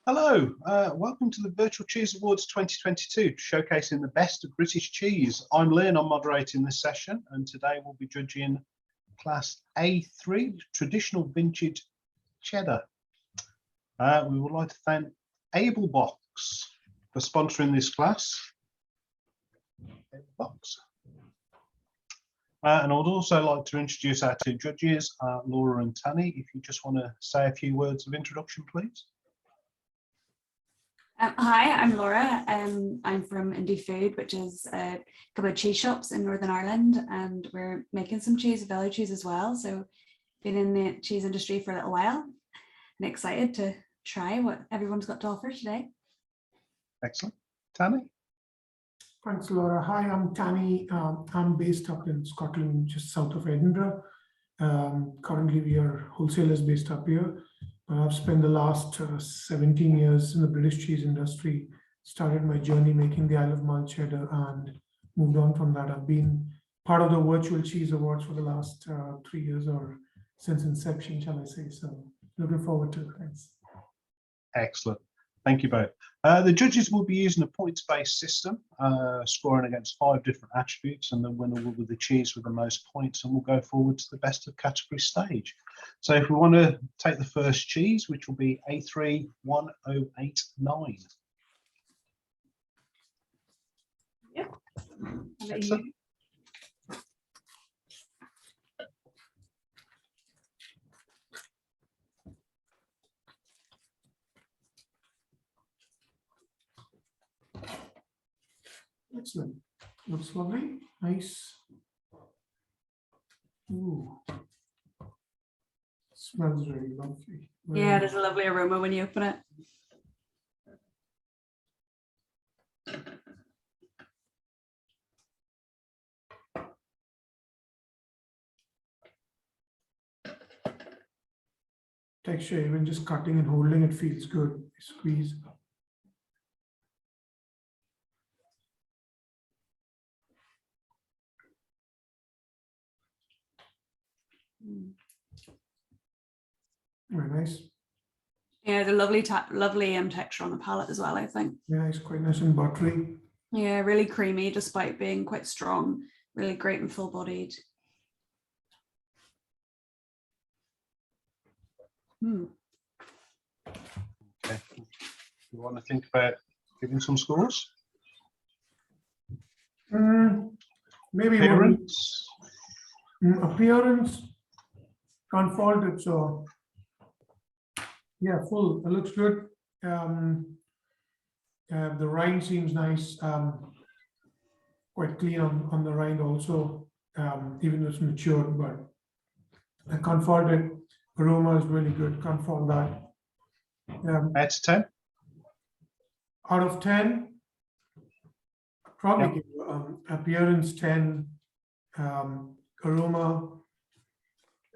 Hello, welcome to the Virtual Cheese Awards 2022, showcasing the best of British cheese. I'm Lynn, I'm moderating this session, and today we'll be judging Class A3, Traditional Vintage Cheddar. We would like to thank Ablebox for sponsoring this class. Ablebox. And I would also like to introduce our two judges, Laura and Tanny. If you just want to say a few words of introduction, please. Hi, I'm Laura. I'm from Indie Food, which is a couple of cheese shops in Northern Ireland, and we're making some cheese, Velo cheese as well. So been in the cheese industry for a little while and excited to try what everyone's got to offer today. Excellent. Tanny? Thanks, Laura. Hi, I'm Tanny. I'm based up in Scotland, just south of Edinburgh. Currently, we are wholesalers based up here. I've spent the last 17 years in the British cheese industry, started my journey making the Isle of Mull cheddar and moved on from that. I've been part of the Virtual Cheese Awards for the last 3 years or since inception, shall I say. So looking forward to it. Thanks. Excellent. Thank you both. The judges will be using a points-based system, scoring against 5 different attributes, and the winner will be the cheese with the most points, and we'll go forward to the best of category stage. So if we want to take the first cheese, which will be A31089. Yep. Excellent. Excellent. Looks lovely. Nice. Ooh. Smells really lovely. Yeah, there's a lovely aroma when you open it. Texture, even just cutting and holding it feels good. Squeeze. Very nice. Yeah, the lovely texture on the palate as well, I think. Yeah, it's quite nice and buttery. Yeah, really creamy despite being quite strong. Really great and full-bodied. Okay. You want to think about giving some scores? Maybe Appearance? Appearance. Can't fault it. So yeah, full. It looks good. The rind seems nice. Quite clean on the rind also, even though it's matured, but I can't fault it. Aroma is really good. Can't fault that. Out of 10? Out of 10, probably give appearance 10, aroma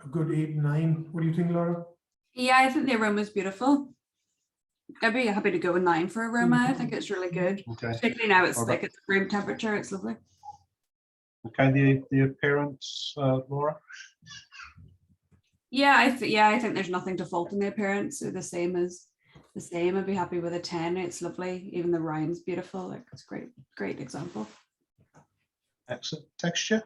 a good 8, 9. What do you think, Laura? Yeah, I think the aroma is beautiful. I'd be happy to go with 9 for aroma. I think it's really good. Okay. Particularly now it's like it's room temperature. It's lovely. Okay, the appearance, Laura? Yeah, I think there's nothing to fault in the appearance. They're the same. I'd be happy with a 10. It's lovely. Even the rind's beautiful. Like, it's great example. Excellent. Texture?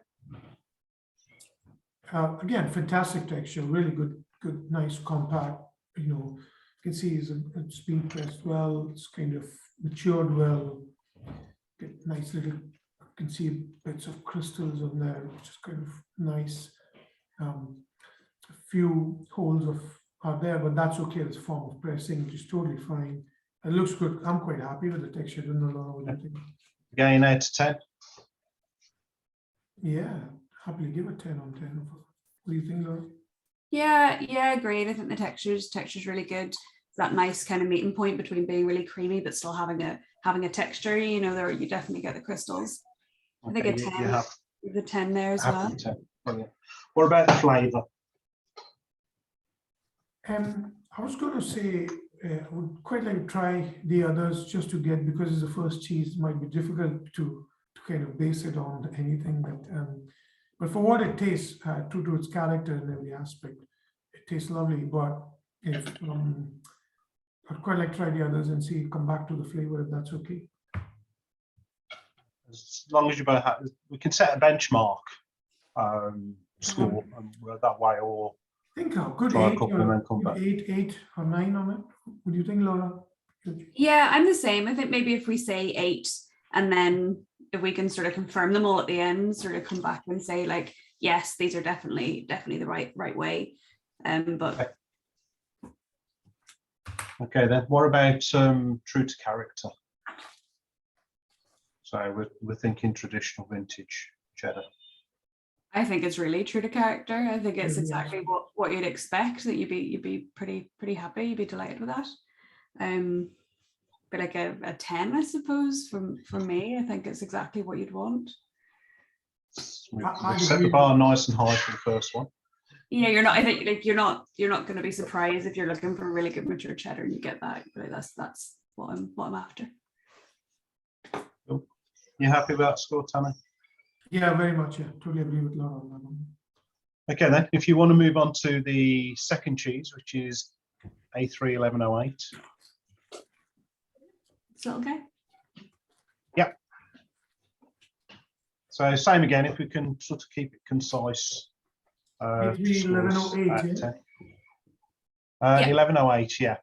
Again, fantastic texture. Really good, nice, compact. You know, you can see it's been pressed well. It's kind of matured well. Get nice little. You can see bits of crystals on there, which is kind of nice. A few holes are there, but that's okay. It's a form of pressing, which is totally fine. It looks good. I'm quite happy with the texture. I don't know what you think. Again, out of 10? Yeah, happily give it 10 on 10. What do you think, Laura? Yeah, great. I think the texture's really good. It's that nice kind of meeting point between being really creamy but still having a texture. You know, there you definitely get the crystals. Okay, I think a 10. The 10 there as well. 10. Brilliant. What about the flavour? I was going to say I would quite like to try the others just to get, because it's the first cheese, it might be difficult to kind of base it on anything. But for what it tastes, true to its character in every aspect, it tastes lovely. But if I'd quite like to try the others and see, come back to the flavor if that's okay. As long as you both have, we can set a benchmark score and that way, or I think a good try a 8 couple and then come or back. 8 or 9 on it. What do you think, Laura? Yeah, I'm the same. I think maybe if we say 8, and then if we can sort of confirm them all at the end, sort of come back and say like, yes, these are definitely the right way. But Okay, then what about true to character? So we're thinking traditional vintage cheddar. I think it's really true to character. I think it's Yeah. exactly what you'd expect, that you'd be pretty happy, you'd be delighted with that. But like a 10, I suppose, from me, I think it's exactly what you'd want. We've set the bar nice and high for the first one. Yeah, you're not. I think like you're not going to be surprised if you're looking for a really good mature cheddar and you get that. But that's what I'm after. Cool. You happy with that score, Tanner? Yeah, very much. Yeah, totally agree with Laura on that one. Okay, then if you want to move on to the second cheese, which is A3 1108. Is that okay? Yep. So same again, if we can sort of keep it concise. A3 1108, yeah? 1108, yeah.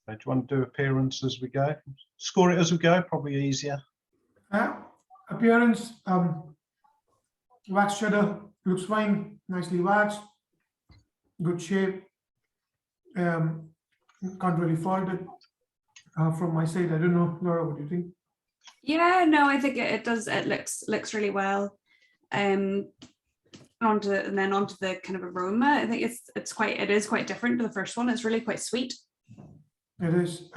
Do you want to do appearance as we go? Score it as we go, probably easier. Appearance, wax cheddar looks fine, nicely waxed, good shape. Can't really fault it. From my side, I don't know, Laura, what do you think? Yeah, no, I think it does. It looks really well. Onto the kind of aroma. I think it is quite different to the first one. It's really quite sweet. It is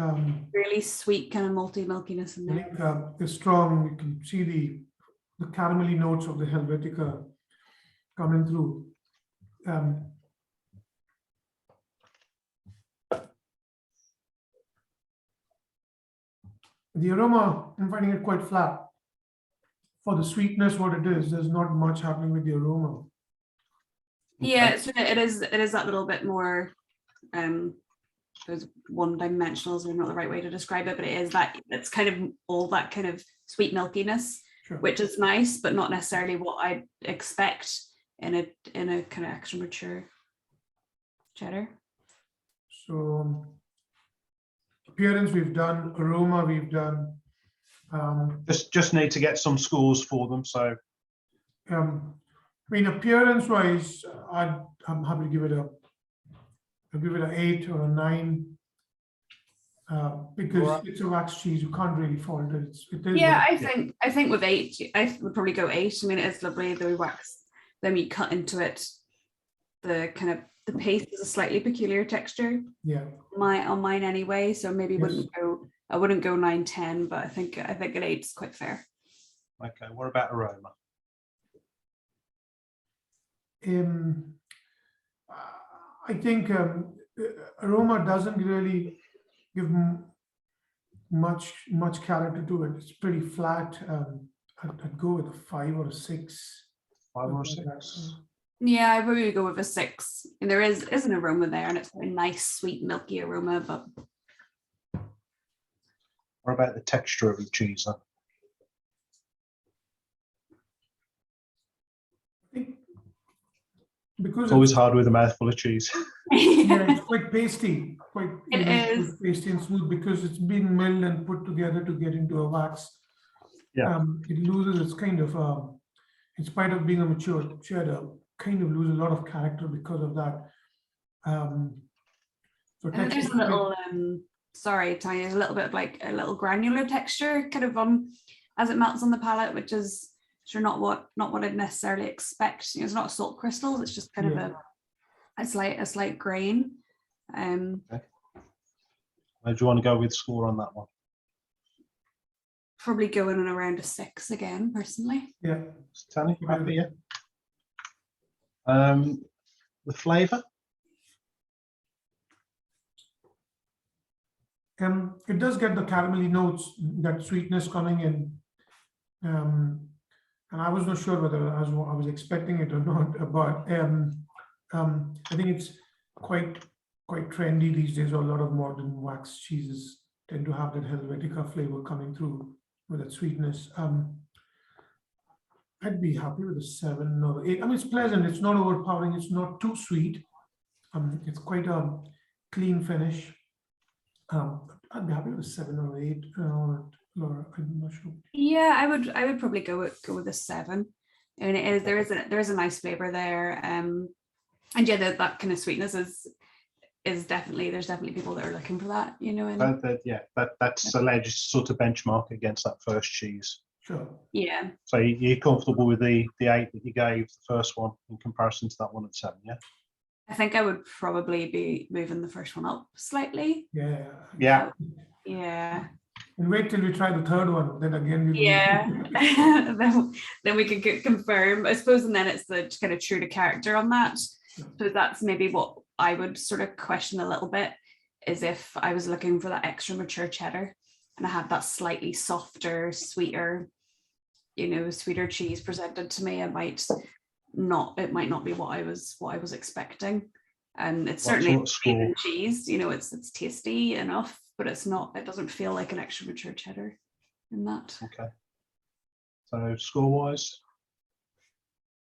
Really sweet, kind of malty milkiness in I there. think it's strong. You can see the caramelly notes of the Helvetica coming through. The aroma, I'm finding it quite flat. For the sweetness, what it is, there's not much happening with the aroma. Yeah, so it is that little bit more those one-dimensional is not the right way to describe it, but it's kind of all that kind of sweet milkiness, Sure. which is nice, but not necessarily what I'd expect in a kind of extra mature cheddar. So appearance we've done, aroma we've done. Just need to get some scores for them. So I mean, appearance-wise, I'm happy to give it an 8 or a 9 because Right. it's a wax cheese. You can't really fault it. It is Yeah, what I think with 8, I would probably go 8. I mean, it's lovely the wax. Then you cut into it, the paste is a slightly peculiar texture. yeah. On mine anyway, so maybe Yes. I wouldn't go 9, 10, but I think an 8 is quite fair. okay, what about aroma? I think aroma doesn't really give much character to it. It's pretty flat. I'd go with a 5 or a 6. 5 or 6? Yeah, I probably go with a 6. And there is an aroma there, and it's a nice, sweet, milky aroma. But What about the texture of the cheese then? Because It's always hard with a mouthful of cheese. yeah, it's quite pasty, quite It is. pasty and smooth because it's been milled and put together to get into a wax. Yeah. It loses its kind of, in spite of being a mature cheddar, kind of lose a lot of character because of that. So and there's a little, sorry, Tanya, there's a little bit of like a little granular texture kind of as it melts on the palate, which is sure not what I'd necessarily expect. You know, it's not salt crystals, it's just kind of a slight grain. Okay. Where do you want to go with score on that one? probably go in and around a 6 again, personally. Yeah. Tony, happy, yeah? The flavour? It does get the caramelly notes, that sweetness coming in. And I was not sure whether I was expecting it or not, but I think it's quite trendy these days. A lot of modern wax cheeses tend to have that Helvetica flavor coming through with that sweetness. I'd be happy with a 7 or 8. I mean, it's pleasant. It's not overpowering. It's not too sweet. It's quite a clean finish. I'd be happy with a 7 or 8. Laura, I'm not sure. Yeah, I would probably go with a 7. I mean, there is a nice flavor there, and yeah, that kind of sweetness is definitely, there's definitely people that are looking for that, you know. And That's allowed you to sort of benchmark against that first cheese. Sure. yeah, So you're comfortable with the 8 that you gave the first one in comparison to that one at 7, yeah? I think I would probably be moving the first one up slightly. Yeah. Yeah. Yeah. And wait till we try the third one. Then again, we'll Yeah. then we could confirm, I suppose, and then it's the kind of true to character on that. So that's maybe what I would sort of question a little bit, is if I was looking for that extra mature cheddar and I had that slightly softer, sweeter, sweeter cheese presented to me, it might not be what I was expecting. And it's certainly amazing cheese, it's tasty enough, but it doesn't feel like an extra mature cheddar in that. Okay. So score wise,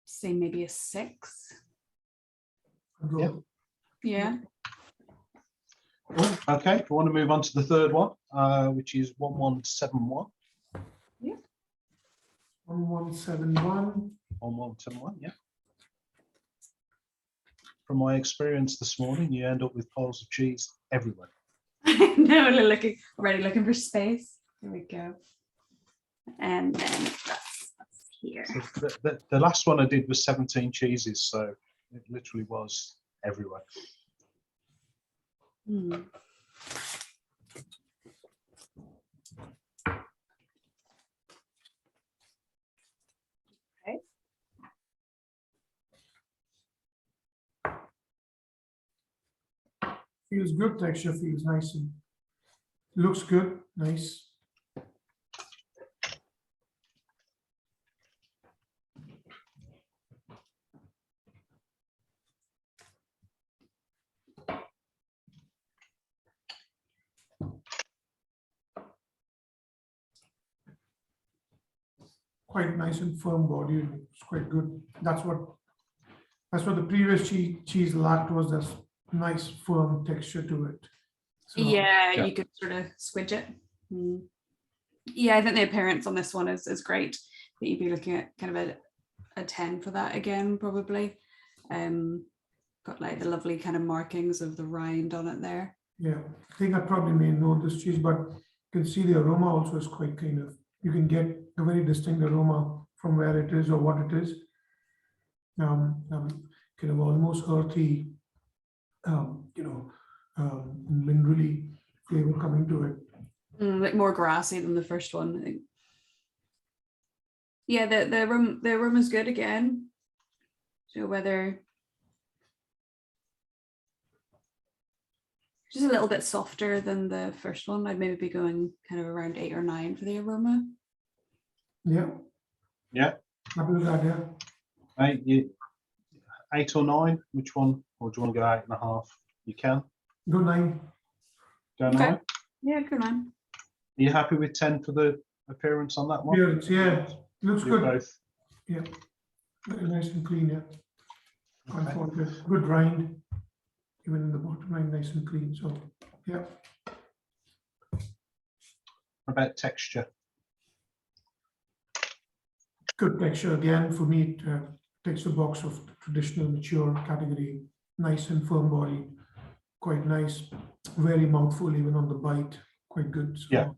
say maybe a 6. Yeah. Yeah. Okay, I want to move on to the third one, which is 1171. Yeah. 1171. 1171, yeah. From my experience this morning, you end up with piles of cheese everywhere. No, already looking for space. There we go. And then that's here. So the last one I did was 17 cheeses, so it literally was everywhere. Okay. Feels good, texture feels nice and looks good, nice. Quite nice and firm body. It's quite good. That's what the previous cheese lacked, was this nice firm texture to it. So, yeah, you could sort of squidge it. Yeah, I think the appearance on this one is great. But you'd be looking at kind of a 10 for that again, probably. Got like the lovely kind of markings of the rind on it there. Yeah, I think I probably may know this cheese, but you can see the aroma also is quite kind of, you can get a very distinct aroma from where it is or what it is. Kind of almost earthy, minerally flavor coming to it. Like more grassy than the first one, I think. Yeah, the aroma is good again. So whether just a little bit softer than the first one, I'd maybe be going kind of around 8 or 9 for the aroma. Yeah. Yeah. Happy with that, yeah. 8 or 9, which one? Or do you want to go 8.5? You can. Go 9. Go Okay. 9. Yeah, go 9. Are you happy with 10 for the appearance on that one? Yeah, looks You're good. both. Yeah, very nice and clean, yeah. Okay. Good rind, even in the bottom line, nice and clean. So, yeah. What about texture? Good texture again. For me, it takes the box of the traditional mature category. Nice and firm body, quite nice. Very mouthful, even on the bite. Quite good. So, yeah.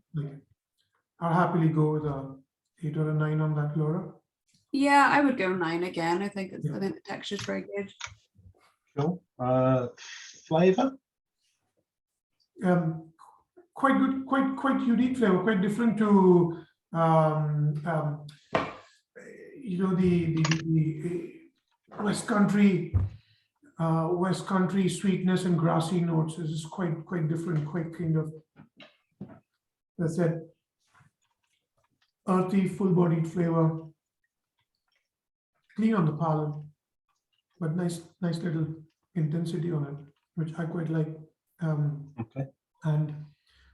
I'll happily go with a 8 or a 9 on that, Laura. Yeah, I would go 9 again. I think Yeah. I think the texture is very good. Cool. Flavor? Quite good, quite unique flavor, quite different to You know, the West Country sweetness and grassy notes is quite different, quite kind of, as I said, earthy, full-bodied flavor, clean on the palate, but nice little intensity on it, which I quite like. Okay. And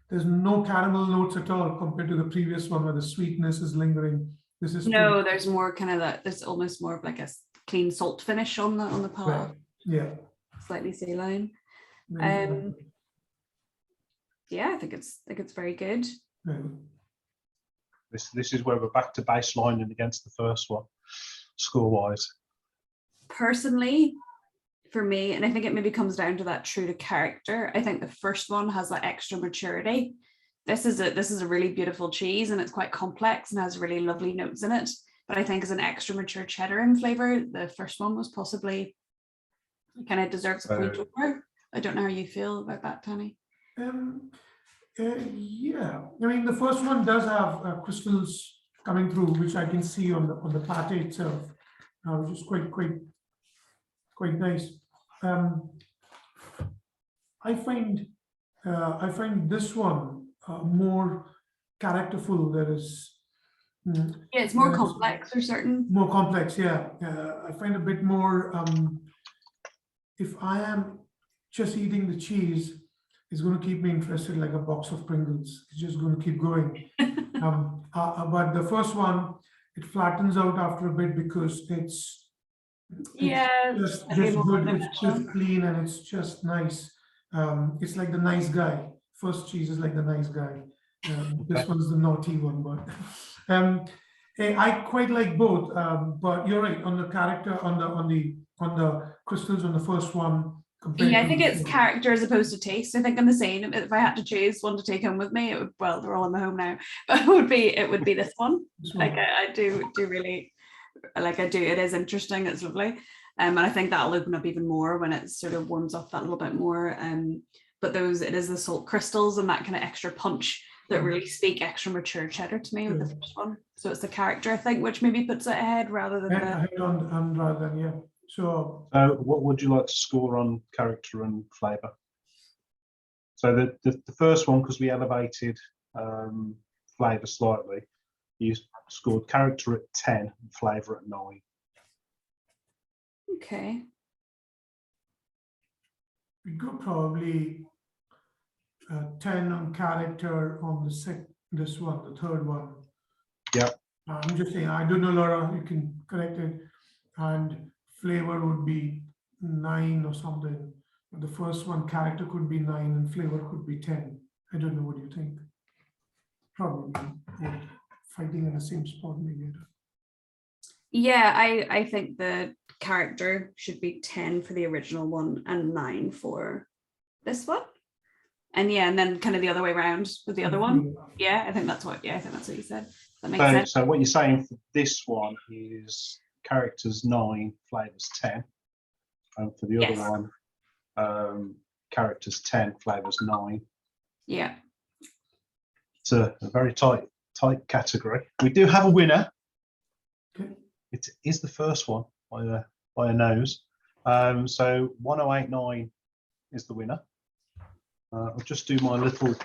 there's no caramel notes at all compared to the previous one where the sweetness is lingering. This is No, there's more kind of that. There's almost more of like a clean salt finish on the palate. right. Yeah. Slightly saline. Very Yeah, I think it's very good. right. This is where we're back to baselining against the first one, score-wise. Personally, for me, and I think it maybe comes down to that true to character. I think the first one has that extra maturity. This is a really beautiful cheese, and it's quite complex and has really lovely notes in it. But I think as an extra mature cheddar in flavor, the first one was possibly kind of deserves a point over. I don't know how you feel about that, Tony. Yeah, I mean the first one does have crystals coming through, which I can see on the pate itself, which is quite nice. I find this one more characterful. There is Yeah, it's more complex or certain. more complex. Yeah, I find a bit more. If I am just eating the cheese, it's going to keep me interested like a box of Pringles. It's just going to keep going. But the first one, it flattens out after a bit because it's just good. It's just clean and it's just nice. It's like the nice guy. First cheese is like the nice guy. This one's the naughty one, but I quite like both. But you're right on the character, on the crystals on the first one. Yeah, I think it's character as opposed to taste. I think I'm the same. If I had to choose one to take home with me, it would, well, they're all in the home now, but it would be this one. Like I do really like. I do. It is interesting. It's lovely, and I think that'll open up even more when it sort of warms up that little bit more. But it is the salt crystals and that kind of extra punch that really speak extra mature cheddar to me with the first one. So it's the character, I think, which maybe puts it ahead rather than rather than yeah. So what would you like to score on character and flavour? So the first one, because we elevated flavour slightly, you scored character at 10 and flavour at 9. Okay. We go probably 10 on character on the third one. Yeah. I'm just saying, I don't know, Laura, you can correct it. And flavor would be 9 or something. The first one, character could be 9 and flavor could be 10. I don't know, what do you think? Probably fighting in the same spot maybe. Yeah, I think the character should be 10 for the original one and 9 for this one. And yeah, and then kind of the other way around with the other one. Yeah, I think that's what you said. That makes sense. So what you're saying for this one is characters 9, flavors 10, and for the other one, characters 10, flavors 9. Yeah, it's a very tight category. We do have a winner. It is the first one by a nose. So 1089 is the winner. I'll just do my little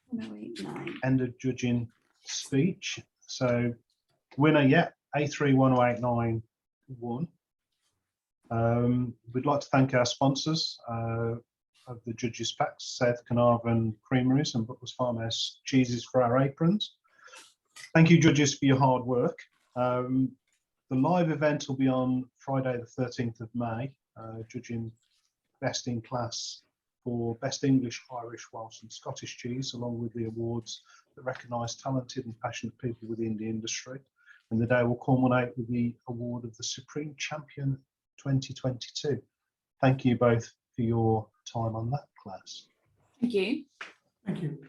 1089 end of judging speech. So winner, yeah, A31089 won. We'd like to thank our sponsors of the judges packs, South Carnarvon Creameries and Butlers Farmhouse Cheeses for our aprons. Thank you, judges, for your hard work. The live event will be on Friday the 13th of May, judging best in class for Best English, Irish, Welsh and Scottish cheese, along with the awards that recognise talented and passionate people within the industry. And the day will culminate with the award of the Supreme Champion 2022. Thank you both for your time on that, class. Thank you. Thank you.